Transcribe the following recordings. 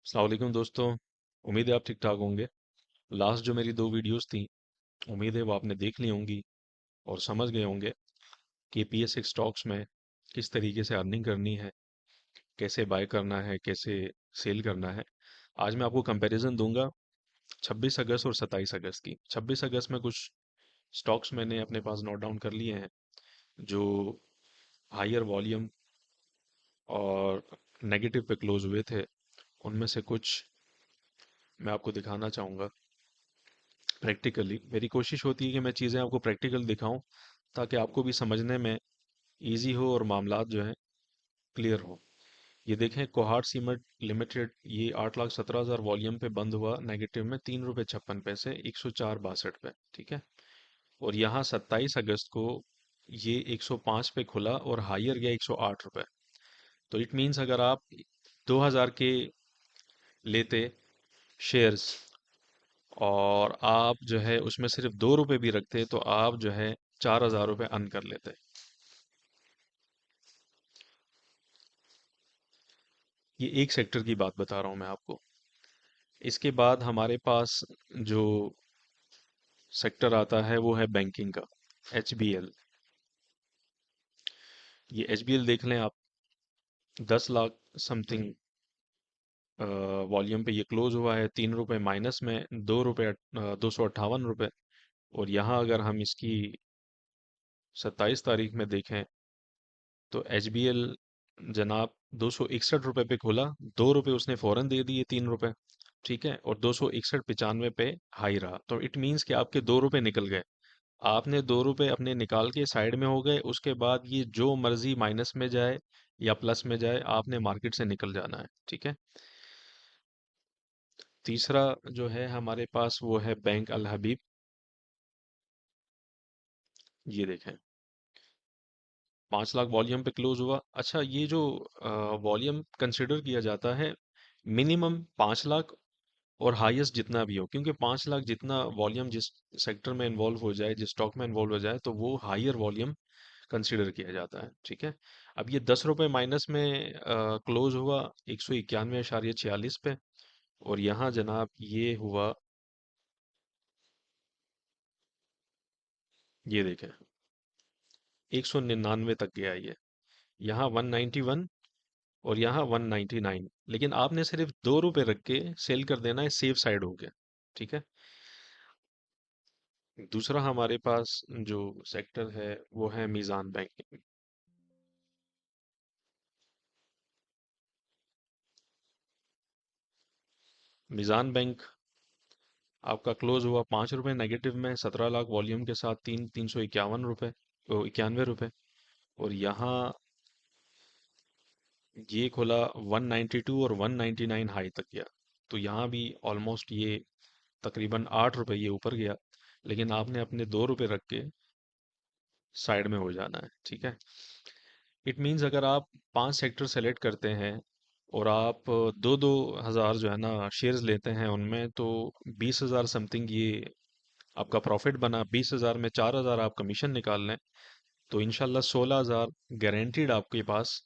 अस्सलाम वालेकुम दोस्तों। उम्मीद है आप ठीक ठाक होंगे। लास्ट जो मेरी दो वीडियोस थी, उम्मीद है वो आपने देख ली होंगी और समझ गए होंगे कि पीएसएक्स स्टॉक्स में किस तरीके से अर्निंग करनी है, कैसे बाय करना है, कैसे सेल करना है। आज मैं आपको कंपैरिजन दूंगा 26 अगस्त और 27 अगस्त की। 26 अगस्त में कुछ स्टॉक्स मैंने अपने पास नोट डाउन कर लिए हैं जो हायर वॉल्यूम और नेगेटिव पे क्लोज हुए थे। उनमें से कुछ मैं आपको दिखाना चाहूँगा प्रैक्टिकली। मेरी कोशिश होती है कि मैं चीज़ें आपको प्रैक्टिकल दिखाऊं ताकि आपको भी समझने में इजी हो और मामलात जो हैं क्लियर हो। ये देखें, कोहाट सीमेंट लिमिटेड ये 8,17,000 वॉल्यूम पे बंद हुआ नेगेटिव में, 3 रुपये 56 पैसे, 104.62 पे। ठीक है। और यहाँ 27 अगस्त को ये 105 पे खुला और हायर गया 108 रुपये। तो इट मीन्स अगर आप 2,000 के लेते शेयर्स और आप जो है उसमें सिर्फ 2 रुपए भी रखते तो आप जो है 4,000 रुपये अर्न कर लेते। ये एक सेक्टर की बात बता रहा हूँ मैं आपको। इसके बाद हमारे पास जो सेक्टर आता है वो है बैंकिंग का, एचबीएल। ये एचबीएल देख लें आप, 10 लाख समथिंग वॉल्यूम पे ये क्लोज हुआ है, 3 रुपए माइनस में, 2 रुपये 258 रुपये। और यहाँ अगर हम इसकी 27 तारीख में देखें तो एचबीएल जनाब 261 रुपये पे खुला, 2 रुपये उसने फौरन दे दिए, 3 रुपये। ठीक है। और 261.95 पे हाई रहा, तो इट मीन्स कि आपके 2 रुपये निकल गए। आपने 2 रुपये अपने निकाल के साइड में हो गए, उसके बाद ये जो मर्जी माइनस में जाए या प्लस में जाए, आपने मार्केट से निकल जाना है। ठीक है। तीसरा जो है हमारे पास वो है बैंक अल हबीब। ये देखें, 5 लाख वॉल्यूम पे क्लोज हुआ। अच्छा, ये जो वॉल्यूम कंसिडर किया जाता है, मिनिमम 5 लाख और हाईएस्ट जितना भी हो, क्योंकि 5 लाख जितना वॉल्यूम जिस सेक्टर में इन्वॉल्व हो जाए, जिस स्टॉक में इन्वॉल्व हो जाए, तो वो हायर वॉल्यूम कंसिडर किया जाता है। ठीक है। अब ये 10 रुपये माइनस में क्लोज हुआ 191.46 पे। और यहाँ जनाब ये हुआ, ये देखें, 199 तक गया ये। यहाँ 191 और यहाँ 199। लेकिन आपने सिर्फ 2 रुपए रख के सेल कर देना है, सेफ साइड हो गया। ठीक है। दूसरा हमारे पास जो सेक्टर है वो है मीज़ान बैंक। मीज़ान बैंक आपका क्लोज हुआ 5 रुपये नेगेटिव में, 17 लाख वॉल्यूम के साथ, 3,351 रुपये, 91 रुपये। और यहाँ ये खुला 192 और 199 हाई तक गया। तो यहाँ भी ऑलमोस्ट ये तकरीबन 8 रुपये ये ऊपर गया। लेकिन आपने अपने 2 रुपये रख के साइड में हो जाना है। ठीक है। इट मीन्स अगर आप 5 सेक्टर सेलेक्ट करते हैं और आप दो दो हज़ार जो है ना शेयर्स लेते हैं उनमें, तो 20,000 समथिंग ये आपका प्रॉफिट बना। 20,000 में 4,000 आप कमीशन निकाल लें तो इंशाल्लाह 16,000 गारंटीड आपके पास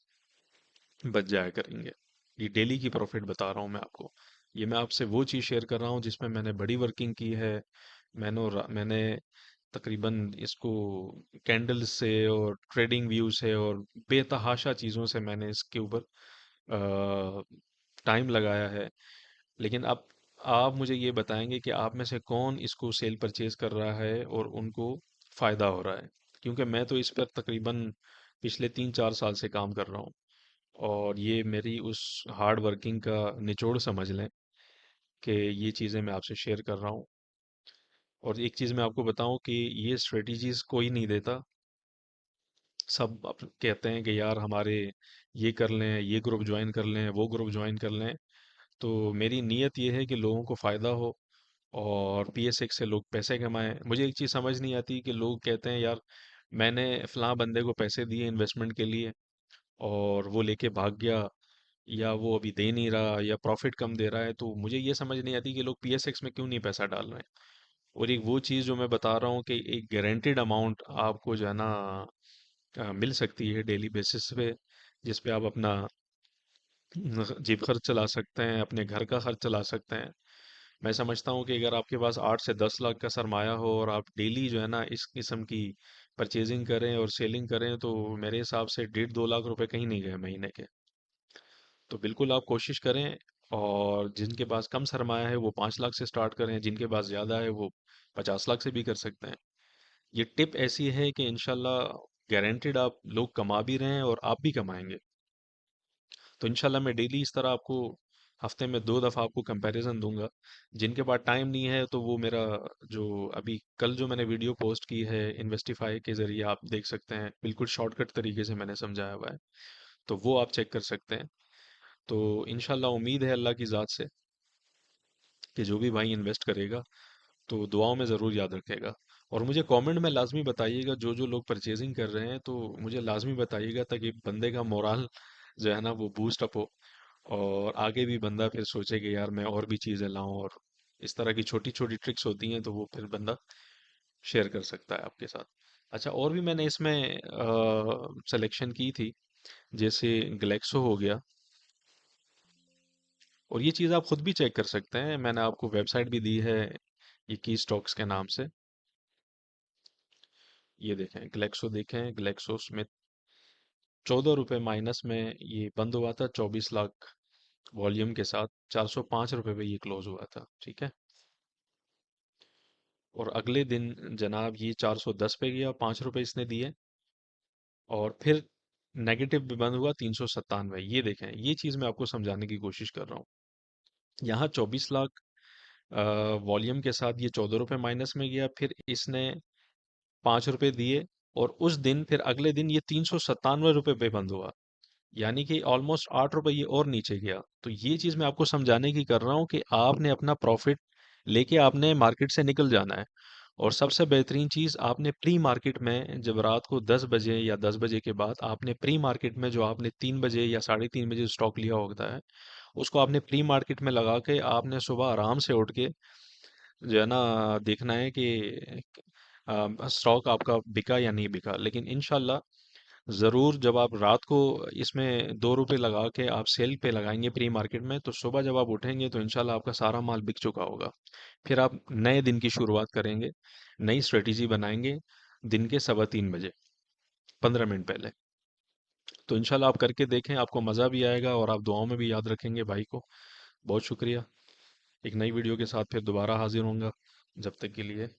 बच जाया करेंगे। ये डेली की प्रॉफिट बता रहा हूँ मैं आपको। ये मैं आपसे वो चीज़ शेयर कर रहा हूँ जिसमें मैंने बड़ी वर्किंग की है। मैंने तकरीबन इसको कैंडल से और ट्रेडिंग व्यू से और बेतहाशा चीज़ों से मैंने इसके ऊपर टाइम लगाया है। लेकिन अब आप मुझे ये बताएंगे कि आप में से कौन इसको सेल परचेज कर रहा है और उनको फ़ायदा हो रहा है, क्योंकि मैं तो इस पर तकरीबन पिछले 3-4 साल से काम कर रहा हूँ। और ये मेरी उस हार्ड वर्किंग का निचोड़ समझ लें कि ये चीज़ें मैं आपसे शेयर कर रहा हूँ। और एक चीज़ मैं आपको बताऊं कि ये स्ट्रेटजीज कोई नहीं देता। सब कहते हैं कि यार हमारे ये कर लें, ये ग्रुप ज्वाइन कर लें, वो ग्रुप ज्वाइन कर लें। तो मेरी नीयत ये है कि लोगों को फ़ायदा हो और पीएसएक्स से लोग पैसे कमाएं। मुझे एक चीज़ समझ नहीं आती कि लोग कहते हैं यार मैंने फ़लाँ बंदे को पैसे दिए इन्वेस्टमेंट के लिए और वो लेके भाग गया, या वो अभी दे नहीं रहा, या प्रॉफिट कम दे रहा है। तो मुझे ये समझ नहीं आती कि लोग पीएसएक्स में क्यों नहीं पैसा डाल रहे हैं। और एक वो चीज़ जो मैं बता रहा हूँ कि एक गारंटेड अमाउंट आपको जो है ना मिल सकती है डेली बेसिस पे, जिस पे आप अपना जेब खर्च चला सकते हैं, अपने घर का खर्च चला सकते हैं। मैं समझता हूँ कि अगर आपके पास 8 से 10 लाख का सरमाया हो और आप डेली जो है ना इस किस्म की परचेजिंग करें और सेलिंग करें, तो मेरे हिसाब से 1.5-2 लाख रुपए कहीं नहीं गए महीने के। तो बिल्कुल आप कोशिश करें। और जिनके पास कम सरमाया है वो 5 लाख से स्टार्ट करें, जिनके पास ज़्यादा है वो 50 लाख से भी कर सकते हैं। ये टिप ऐसी है कि इंशाल्लाह गारंटेड आप लोग कमा भी रहे हैं और आप भी कमाएंगे। तो इंशाल्लाह मैं डेली इस तरह आपको हफ्ते में 2 दफ़ा आपको कंपैरिजन दूंगा। जिनके पास टाइम नहीं है तो वो मेरा जो अभी कल जो मैंने वीडियो पोस्ट की है इन्वेस्टिफाई के ज़रिए आप देख सकते हैं, बिल्कुल शॉर्टकट तरीके से मैंने समझाया हुआ है। तो वो आप चेक कर सकते हैं। तो इंशाल्लाह उम्मीद है अल्लाह की ज़ात से कि जो भी भाई इन्वेस्ट करेगा तो दुआओं में ज़रूर याद रखेगा। और मुझे कमेंट में लाजमी बताइएगा, जो जो लोग परचेजिंग कर रहे हैं तो मुझे लाजमी बताइएगा, ताकि बंदे का मोरल जो है ना वो बूस्ट अप हो। और आगे भी बंदा फिर सोचे कि यार मैं और भी चीज़ें लाऊं। और इस तरह की छोटी छोटी ट्रिक्स होती हैं तो वो फिर बंदा शेयर कर सकता है आपके साथ। अच्छा, और भी मैंने इसमें सिलेक्शन की थी, जैसे ग्लेक्सो हो गया। और ये चीज़ आप खुद भी चेक कर सकते हैं, मैंने आपको वेबसाइट भी दी है ये की स्टॉक्स के नाम से। ये देखें ग्लेक्सो, देखें ग्लेक्सो स्मिथ 14 रुपये माइनस में ये बंद हुआ था, 24 लाख वॉल्यूम के साथ। 405 रुपये पे ये क्लोज हुआ था, ठीक है। और अगले दिन जनाब ये 410 पे गया, 5 रुपये इसने दिए। और फिर नेगेटिव भी बंद हुआ 397। ये देखें, ये चीज़ मैं आपको समझाने की कोशिश कर रहा हूँ। यहाँ 24 लाख वॉल्यूम के साथ ये 14 रुपये माइनस में गया, फिर इसने 5 रुपये दिए। और उस दिन फिर अगले दिन ये 397 रुपये पे बंद हुआ, यानी कि ऑलमोस्ट 8 रुपये ये और नीचे गया। तो ये चीज़ मैं आपको समझाने की कर रहा हूँ कि आपने अपना प्रॉफिट लेके आपने मार्केट से निकल जाना है। और सबसे बेहतरीन चीज़, आपने प्री मार्केट में जब रात को 10 बजे या 10 बजे के बाद आपने प्री मार्केट में जो आपने 3 बजे या 3:30 बजे स्टॉक लिया होता है, उसको आपने प्री मार्केट में लगा के आपने सुबह आराम से उठ के जो है ना देखना है कि स्टॉक आपका बिका या नहीं बिका। लेकिन इंशाल्लाह ज़रूर जब आप रात को इसमें 2 रुपए लगा के आप सेल पे लगाएंगे प्री मार्केट में, तो सुबह जब आप उठेंगे तो इंशाल्लाह आपका सारा माल बिक चुका होगा। फिर आप नए दिन की शुरुआत करेंगे, नई स्ट्रेटेजी बनाएंगे दिन के 3:15 बजे, 15 मिनट पहले। तो इंशाल्लाह आप करके देखें, आपको मज़ा भी आएगा और आप दुआओं में भी याद रखेंगे भाई को। बहुत शुक्रिया। एक नई वीडियो के साथ फिर दोबारा हाजिर होऊंगा। जब तक के लिए